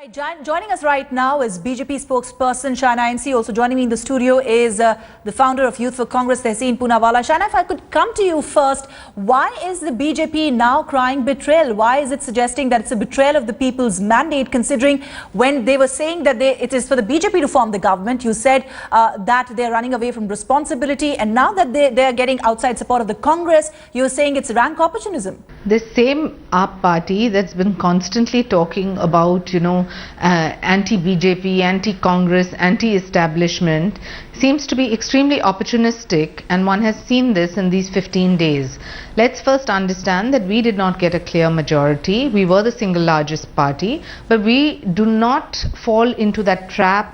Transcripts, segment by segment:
Joining us right now is BJP spokesperson Shaina NC. Also joining me in the studio is the founder of Youth for Congress, Tehseen Poonawalla. Shaina, if I could come to you first, why is the BJP now crying betrayal? Why is it suggesting that it's a betrayal of the people's mandate, considering when they were saying that it is for the BJP to form the government, you said that they're running away from responsibility, and now that they're getting outside support of the Congress, you're saying it's rank opportunism. The same AAP party that's been constantly talking about, anti-BJP, anti-Congress, anti-establishment seems to be extremely opportunistic, and one has seen this in these 15 days. Let's first understand that we did not get a clear majority. We were the single largest party, but we did not fall into that trap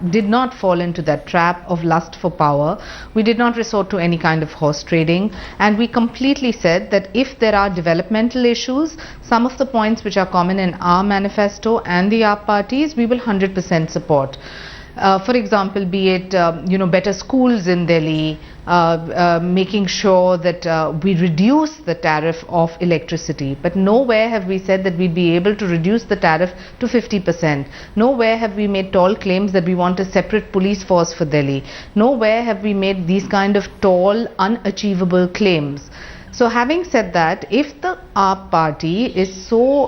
of lust for power. We did not resort to any kind of horse trading, and we completely said that if there are developmental issues, some of the points which are common in our manifesto and the AAP parties, we will 100% support. For example, be it better schools in Delhi, making sure that we reduce the tariff of electricity. But nowhere have we said that we'd be able to reduce the tariff to 50%. Nowhere have we made tall claims that we want a separate police force for Delhi. Nowhere have we made these kind of tall, unachievable claims. So having said that, if the AAP party is so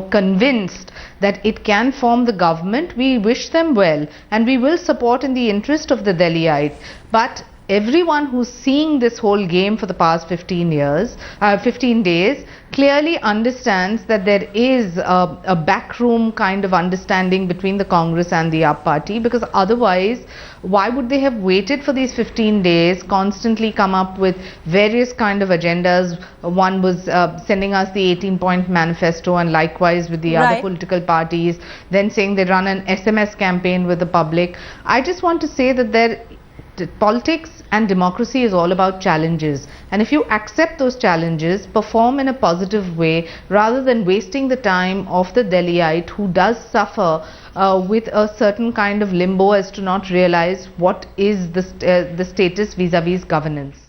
convinced that it can form the government, we wish them well, and we will support in the interest of the Delhiite. But everyone who's seeing this whole game for the past 15 days clearly understands that there is a backroom kind of understanding between the Congress and the AAP party, because otherwise why would they have waited for these 15 days, constantly come up with various kind of agendas? One was sending us the 18-point manifesto, and likewise with the other political parties, then saying they run an SMS campaign with the public. I just want to say that politics and democracy is all about challenges, and if you accept those challenges, perform in a positive way rather than wasting the time of the Delhiite who does suffer with a certain kind of limbo as to not realize what is the status vis-a-vis governance.